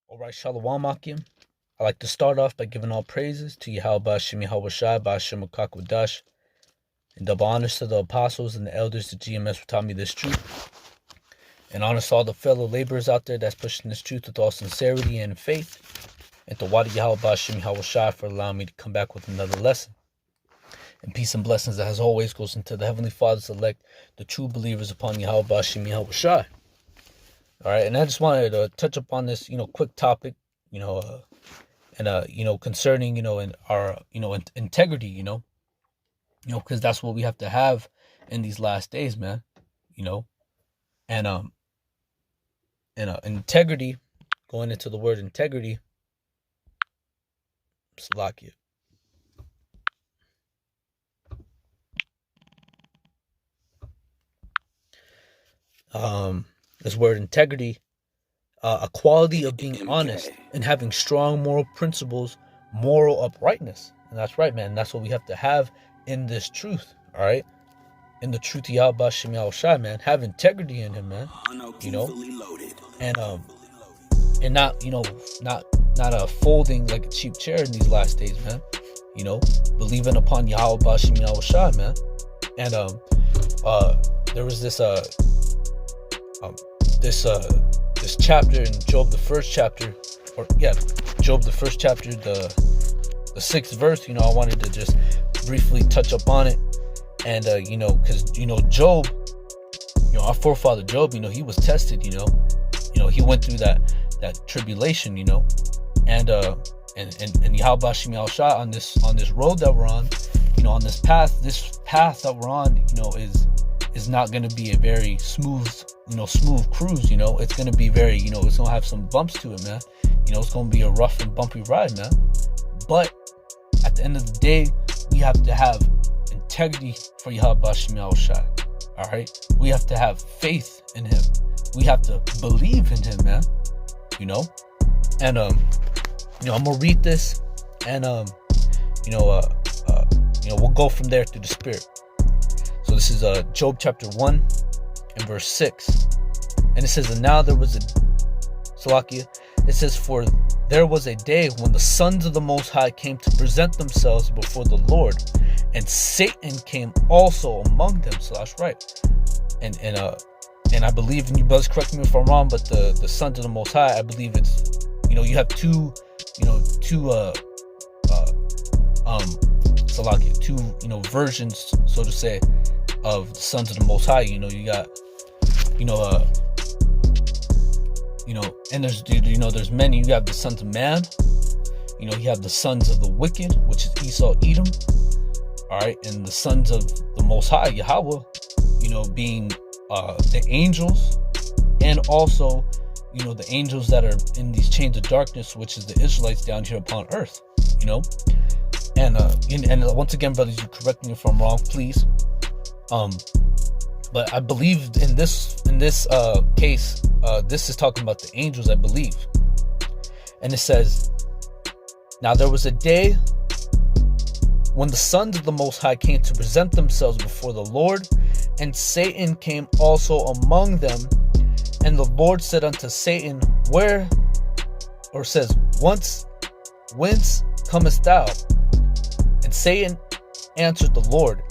All right, Shalom Akim. I like to start off by giving all praises to YAHAWASHI, YAHAWASHI, and double honors to the apostles and the elders of GMS who taught me this truth. And honors to all the fellow laborers out there that's pushing this truth with all sincerity and faith. And to Wadi YAHAWASHI for allowing me to come back with another lesson. And peace and blessings that as always goes into the Heavenly Father's elect, the true believers upon YAHAWASHI. All right, and I just wanted to touch upon this, quick topic, concerning, in our, integrity, because that's what we have to have in these last days, man, and integrity, going into the word integrity, Salakia. This word integrity, a quality of being honest and having strong moral principles, moral uprightness. And that's right, man. That's what we have to have in this truth, all right? In the truth of YAHAWASHI, man. Have integrity in him, man. And not, not folding like a cheap chair in these last days, man. Believing upon YAHAWASHI, man. And there was this this chapter in Job, the first chapter, Job, the first chapter, the 6th verse. I wanted to just briefly touch up on it, and because Job, our forefather Job, he was tested. He went through that tribulation, and YAHAWASHI on this road that we're on, on this path that we're on, is not going to be a very smooth cruise. It's going to be very, it's going to have some bumps to it, man. It's going to be a rough and bumpy ride, man. But at the end of the day, we have to have integrity for YAHAWASHI. All right, we have to have faith in him. We have to believe in him, man. And I'm gonna read this, and we'll go from there through the spirit. So this is Job chapter 1 and verse 6. And it says, and now there was it says, for there was a day when the sons of the Most High came to present themselves before the Lord, and Satan came also among them. So that's right. And I believe, and you brothers correct me if I'm wrong, but the sons of the Most High, I believe it's, you have two versions, so to say, of the sons of the Most High. You got, and there's many. You have the sons of man. You have the sons of the wicked, which is Esau, Edom. All right, and the sons of the Most High, Yahweh, being the angels, and also, the angels that are in these chains of darkness, which is the Israelites down here upon earth. And once again, brothers, you correct me if I'm wrong, please. But I believe in this case, this is talking about the angels, I believe. And it says, now there was a day when the sons of the Most High came to present themselves before the Lord, and Satan came also among them. And the Lord said unto Satan, whence comest thou? And Satan answered the Lord,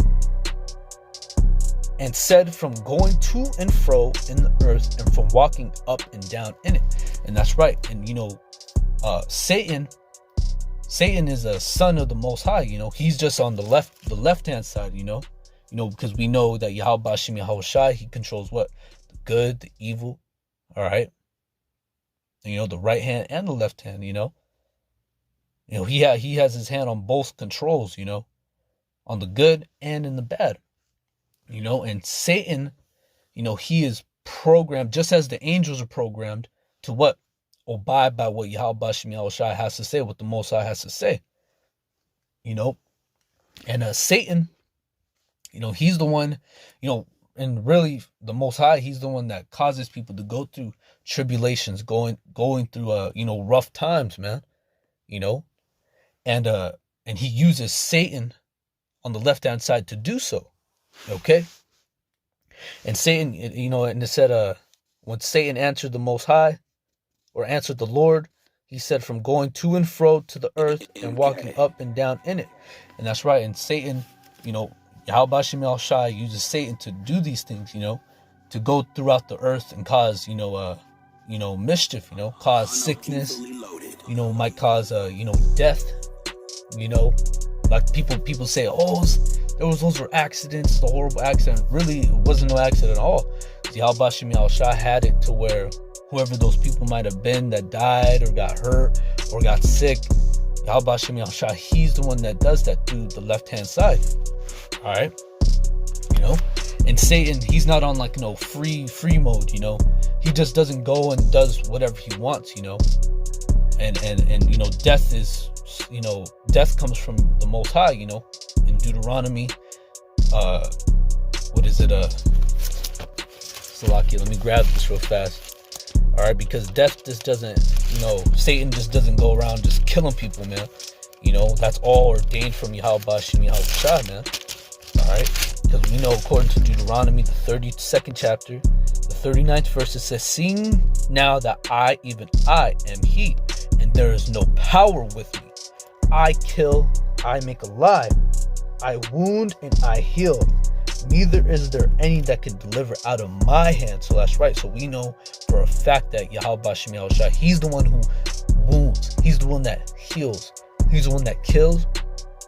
and said, from going to and fro in the earth, and from walking up and down in it. And that's right. And Satan is a son of the Most High. He's just on the left hand side. Because we know that YAHAWASHI, he controls what? The good, the evil. All right. And, the right hand and the left hand. He has his hand on both controls. On the good and in the bad. And Satan, he is programmed, just as the angels are programmed, to what? Abide by what YAHAWASHI has to say, what the Most High has to say. And Satan, he's the one, and really the Most High, he's the one that causes people to go through tribulations, going through rough times, man. And he uses Satan on the left hand side to do so. Okay. And Satan, and it said, when Satan answered the Most High, or answered the Lord, he said, from going to and fro to the earth and walking up and down in it. And that's right. And Satan, Yahawah Shai uses Satan to do these things, to go throughout the earth and cause, mischief, cause sickness, might cause, death, like people say, oh, those were accidents, the horrible accident. Really, it wasn't no accident at all. Yahawah Shai had it to where whoever those people might have been that died or got hurt or got sick, Yahawah Shai, he's the one that does that through the left-hand side. All right, and Satan, he's not on like free mode. He just doesn't go and does whatever he wants. And death is, death comes from the Most High. In Deuteronomy, what is it? Salakia, let me grab this real fast. All right, because death just doesn't, Satan just doesn't go around just killing people, man. That's all ordained from Yahawah, man. All right, because we know, according to Deuteronomy, the 32nd chapter, the 39th verse, it says, "Seeing now that I, even I, am He, and there is no power with me. I kill, I make alive. I wound and I heal. Neither is there any that can deliver out of my hand." So that's right. So we know for a fact that Yahawah, he's the one who wounds. He's the one that heals. He's the one that kills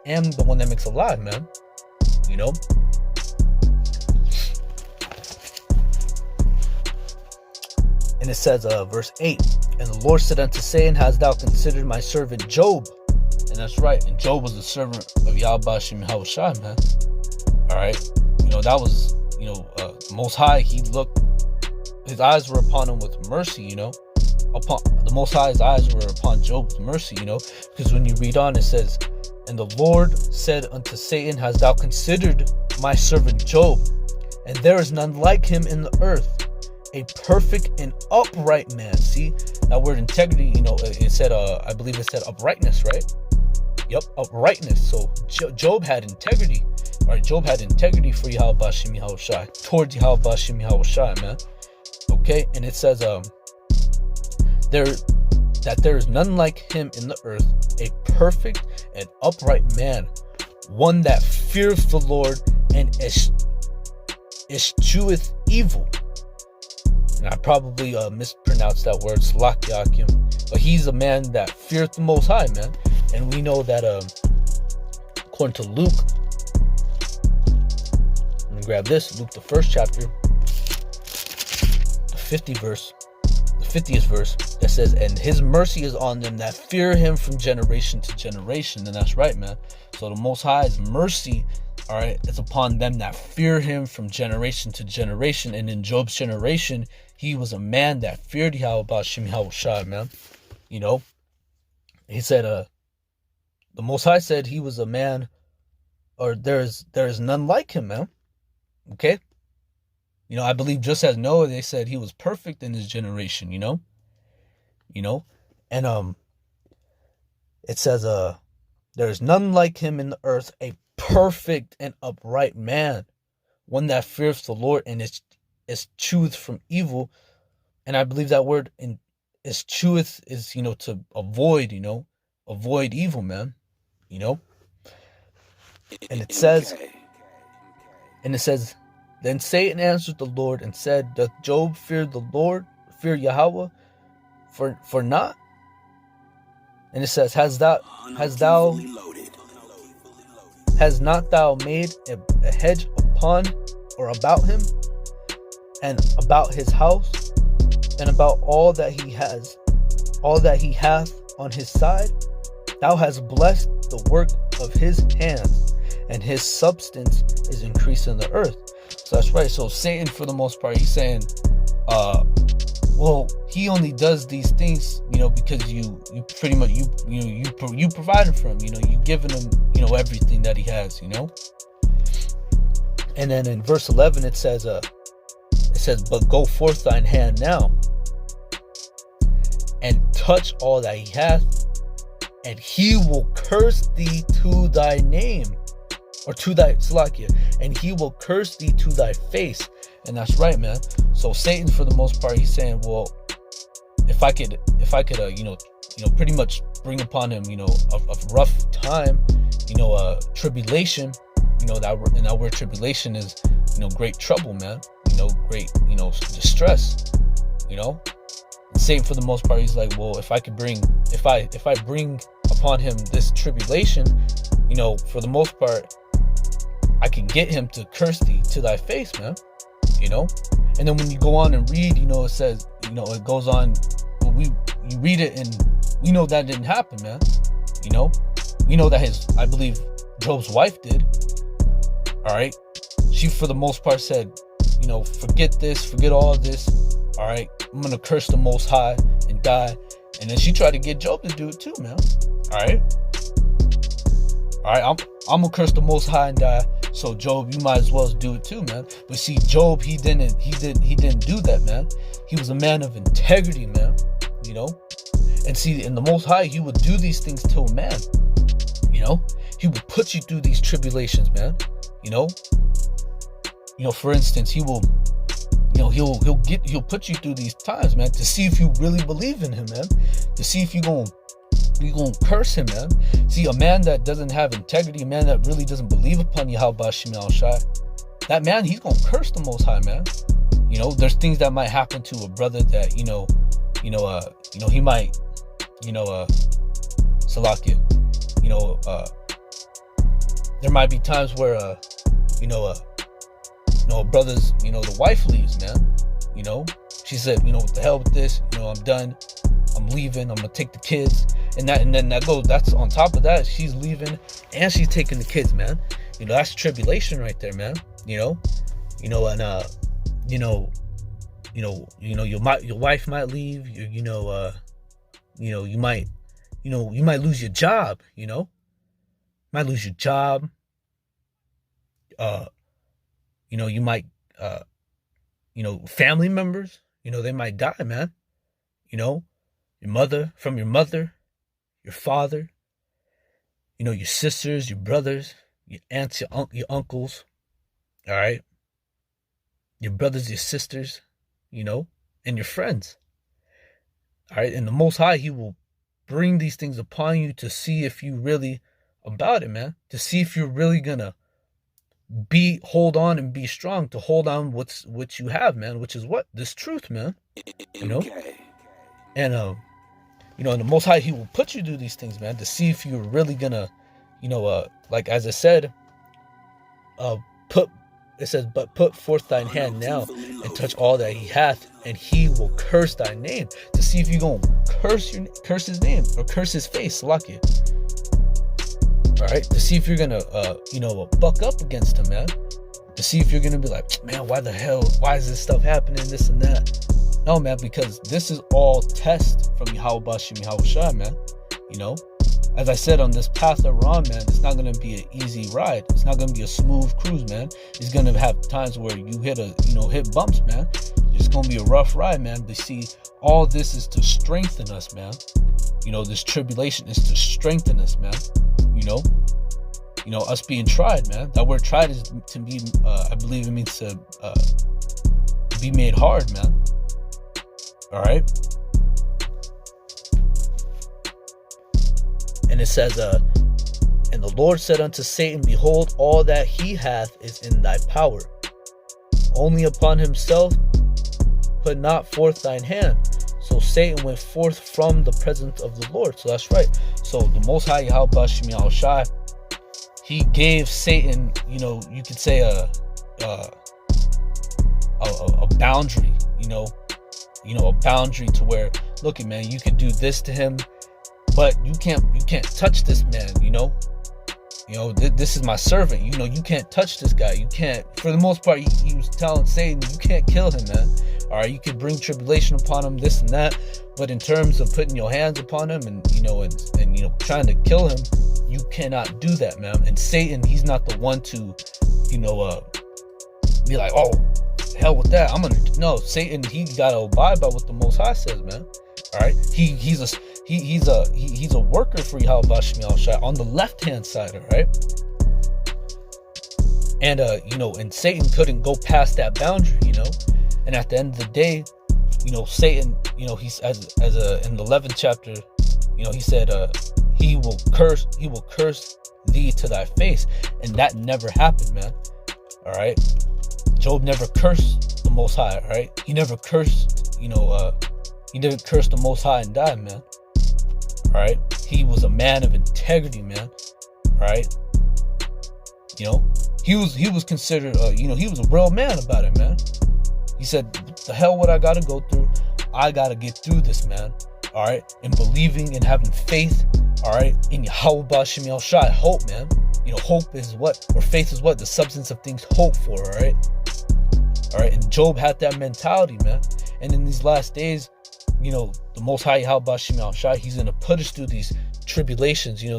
and the one that makes alive, man. And it says, verse 8, "And the Lord said unto Satan, Hast thou considered my servant Job?" And that's right. And Job was the servant of Yahawah, man. All right. That was, the Most High, he looked, his eyes were upon him with mercy, upon the Most High's eyes were upon Job with mercy, because when you read on, it says, "And the Lord said unto Satan, Hast thou considered my servant Job? And there is none like him in the earth, a perfect and upright man." See, that word integrity, it said, I believe it said uprightness, right? Yep, uprightness. So Job had integrity. All right, Job had integrity for Yahawah, towards Yahawah, man. Okay, and it says, there is none like him in the earth, a perfect and upright man, one that feareth the Lord and escheweth evil. And I probably mispronounced that word, Salakiakim, but he's a man that feareth the Most High, man. And we know that according to Luke, let me grab this, Luke the 1st chapter, the 50th verse, that says, "And his mercy is on them that fear him from generation to generation." And that's right, man. So the Most High's mercy, all right, is upon them that fear him from generation to generation. And in Job's generation, he was a man that feared Yahawah, man. He said, the Most High said he was a man, or there is none like him, man. Okay? I believe just as Noah, they said he was perfect in his generation, and it says, there is none like him in the earth, a perfect and upright man, one that fears the Lord and escheweth from evil. And I believe that word in escheweth is, to avoid, avoid evil, man, and it says, "Then Satan answered the Lord and said, Doth Job fear the Lord, fear Yahawah, for not?" And it says, Has not thou made a hedge upon or about him, and about his house, and about all that he hath on his side? Thou hast blessed the work of his hands, and his substance is increased in the earth. So that's right. So Satan, for the most part, he's saying, well, he only does these things, because you pretty much you provided for him, you given him, everything that he has, And then in verse 11 it says, "But go forth thine hand now, and touch all that he hath, and he will curse thee to thy name," or to thy Salakia, "and he will curse thee to thy face." And that's right, man. So Satan, for the most part, he's saying, well, if I could, pretty much bring upon him, a rough time, tribulation, that word tribulation is, great trouble, man, great, distress, Satan, for the most part, he's like, well, if I bring upon him this tribulation, for the most part, I can get him to curse thee to thy face, man, and then when you go on and read, it says, it goes on, well, you read it and we know that didn't happen, man, we know that I believe Job's wife did, all right, she for the most part said, forget this, forget all of this, all right, I'm gonna curse the Most High and die. And then she tried to get Job to do it too, man. All right, I'm gonna curse the Most High and die. So Job, you might as well do it too, man. But see, Job, he didn't do that, man. He was a man of integrity, man. And see, in the Most High, he would do these things to a man. He would put you through these tribulations, man. For instance, he will. He'll put you through these times, man, to see if you really believe in him, man. To see if you gonna curse him, man. See, a man that doesn't have integrity, a man that really doesn't believe upon YAHAWASHI, that man, he's gonna curse the Most High, man. There's things that might happen to a brother that he might, Salakia. There might be times where brothers, the wife leaves, man. She said, what the hell with this? I'm done. I'm leaving. I'm gonna take the kids, and then that's on top of that. She's leaving and she's taking the kids, man. That's tribulation right there, man. Your wife might leave. You might lose your job. Might lose your job. You might, family members, they might die, man. Your mother, your father, your sisters, your brothers, your aunts, your uncles, all right? Your brothers, your sisters, and your friends, all right? And the Most High, he will bring these things upon you to see if you really about it, man. To see if you're really gonna hold on and be strong, to hold on what you have, man, which is what? This truth, man. And and the Most High, he will put you through these things, man, to see if you're really gonna, like as I said, but put forth thine hand now and touch all that he hath, and he will curse thy name, to see if you're gonna curse his name or curse his face, Salakia. All right, to see if you're gonna, buck up against him, man. To see if you're gonna be like, man, why is this stuff happening, this and that? No, man, because this is all test from YAHAWASHI, man. As I said, on this path that we're on, man, it's not gonna be an easy ride. It's not gonna be a smooth cruise, man. It's gonna have times where you hit bumps, man. It's gonna be a rough ride, man. But see, all this is to strengthen us, man. This tribulation is to strengthen us, man. Us being tried, man. That word tried is to be, I believe it means to be made hard, man. All right. And it says, and the Lord said unto Satan, behold, all that he hath is in thy power. Only upon himself put not forth thine hand. So Satan went forth from the presence of the Lord. So that's right. So the Most High YAHAWASHI, he gave Satan, you could say a boundary, a boundary to where, look, man, you can do this to him, but you can't touch this man, this is my servant, you can't touch this guy. You can't, for the most part, he was telling Satan, you can't kill him, man. All right, you could bring tribulation upon him, this and that, but in terms of putting your hands upon him and trying to kill him, you cannot do that, man. And Satan, he's not the one to, be like, oh, hell with that. No, Satan, he gotta abide by what the Most High says, man. All right, he's a worker for YAHAWASHI on the left hand side, all right. And and Satan couldn't go past that boundary, And at the end of the day, Satan, he's in the 11th chapter, he said, he will curse thee to thy face, and that never happened, man. All right, Job never cursed the Most High. All right, he never cursed, he never cursed the Most High and died, man. All right, he was a man of integrity, man. All right, he was considered, he was a real man about it, man. He said, the hell what I gotta go through, I gotta get through this, man. All right, and believing and having faith, all right, in YAHAWASHI, hope, man. Hope is what, or faith is what, the substance of things hoped for, all right? All right, and Job had that mentality, man. And in these last days, the Most High YAHAWASHI, he's gonna put us through these tribulations, he's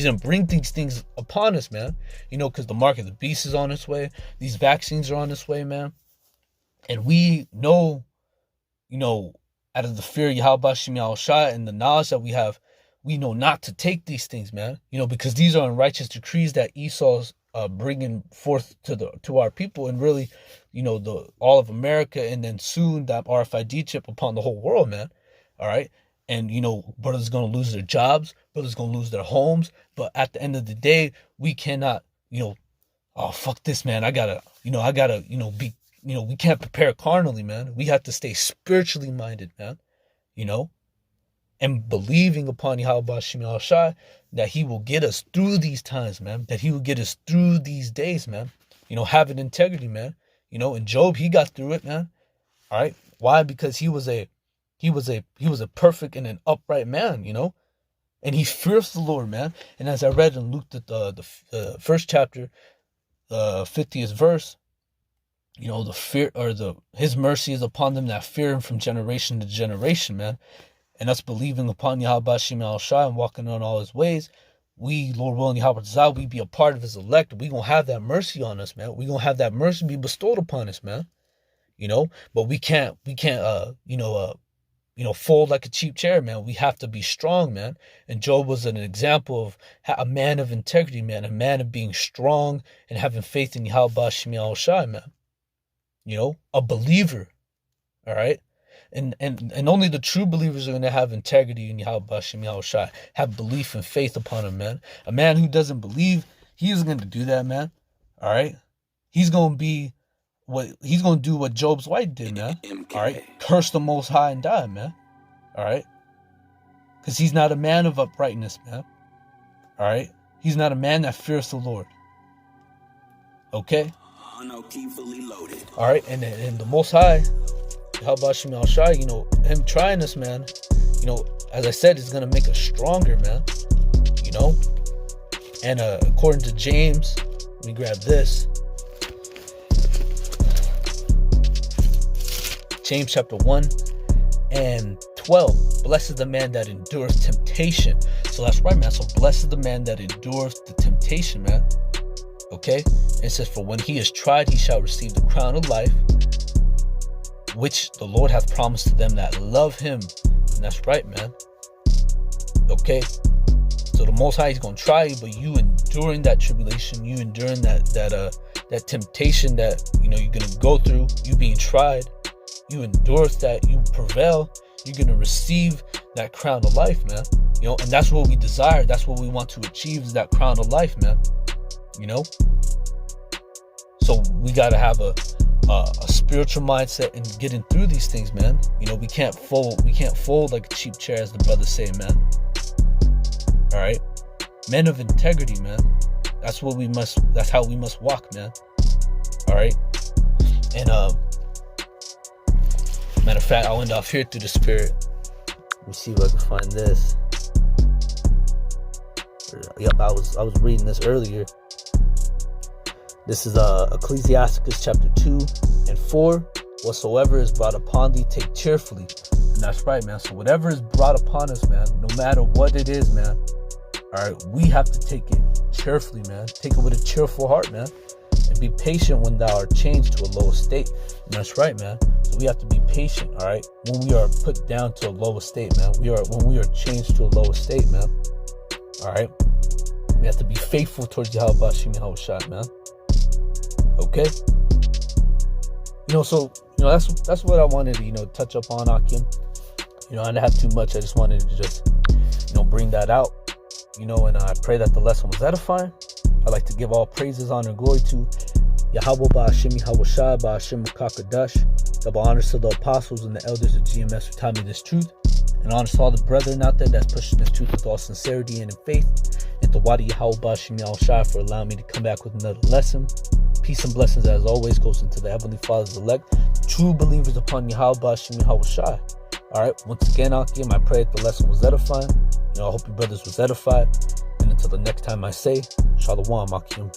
gonna bring these things upon us, man. Because the mark of the beast is on its way, these vaccines are on its way, man. And we know, out of the fear of YAHAWASHI and the knowledge that we have, we know not to take these things, man. Because these are unrighteous decrees that Esau's bringing forth to our people, and really, all of America, and then soon that RFID chip upon the whole world, man. All right, and brothers gonna lose their jobs, brothers gonna lose their homes, but at the end of the day, we cannot, oh fuck this, man. I gotta be. We can't prepare carnally, man. We have to stay spiritually minded, man. And believing upon YAHAWASHI that he will get us through these times, man. That he will get us through these days, man. Having integrity, man. And Job, he got through it, man. All right. Why? Because he was a perfect and an upright man, and he fears the Lord, man. And as I read in Luke, the first chapter, 50th verse, the fear, or his mercy is upon them that fear him from generation to generation, man. And us believing upon YAHAWASHI and walking on all his ways, we, Lord willing, Yahweh, we be a part of his elect. We gonna have that mercy on us, man. We gonna have that mercy be bestowed upon us, man. But we can't, fold like a cheap chair, man. We have to be strong, man. And Job was an example of a man of integrity, man. A man of being strong and having faith in YAHAWASHI, man. A believer, all right? And only the true believers are going to have integrity in YAHAWASHI, have belief and faith upon him, man. A man who doesn't believe, he isn't going to do that, man. All right? He's going to do what Job's wife did, man. All right? Curse the Most High and die, man. All right? Because he's not a man of uprightness, man. All right? He's not a man that fears the Lord. Okay? All right? And the Most High, YAHAWASHI, him trying this, man, as I said, is going to make us stronger, man. And according to James, let me grab this. James chapter 1 and 12. Blessed is the man that endures temptation. So that's right, man. So blessed is the man that endures the temptation, man. Okay? It says, for when he is tried, he shall receive the crown of life, which the Lord hath promised to them that love him. And that's right, man. Okay? So the Most High is going to try you, but you enduring that tribulation, you enduring that temptation that, you're going to go through, you being tried, you endure that, you prevail, you're going to receive that crown of life, man. And that's what we desire. That's what we want to achieve, is that crown of life, man. So we got to have a spiritual mindset and getting through these things, man. We can't fold like a cheap chair, as the brothers say, man. All right, men of integrity, man. That's how we must walk, man. All right. And matter of fact, I'll end off here through the Spirit. Let me see if I can find this. Yep, I was reading this earlier. This is Ecclesiasticus chapter 2 and 4. Whatsoever is brought upon thee, take cheerfully. And that's right, man. So whatever is brought upon us, man, no matter what it is, man, all right, we have to take it cheerfully, man. Take it with a cheerful heart, man. And be patient when thou art changed to a lower state. And that's right, man. So we have to be patient, all right, when we are put down to a lower state, man. When we are changed to a lower state, man. All right. We have to be faithful towards YAHAWASHI, man. Okay? So that's what I wanted to touch up on, Akim. I didn't have too much. I just wanted to just bring that out. And I pray that the lesson was edifying. I'd like to give all praises, honor, and glory to Yahawah Ba'Hashem YAHAWASHI Ba'Hashem Kakadash. Double honors to the apostles and the elders of GMS who taught me this truth. And honors to all the brethren out there that's pushing this truth with all sincerity and in faith. And to Wadi Yahawah Ba'Hashem YAHAWASHI for allowing me to come back with another lesson. Peace and blessings as always goes into the Heavenly Father's elect, true believers upon Yahawah Ba'Hashem YAHAWASHI. Alright, once again, Akim, I pray that the lesson was edifying. I hope your brothers was edified. And until the next time I say, Shalom, Akim.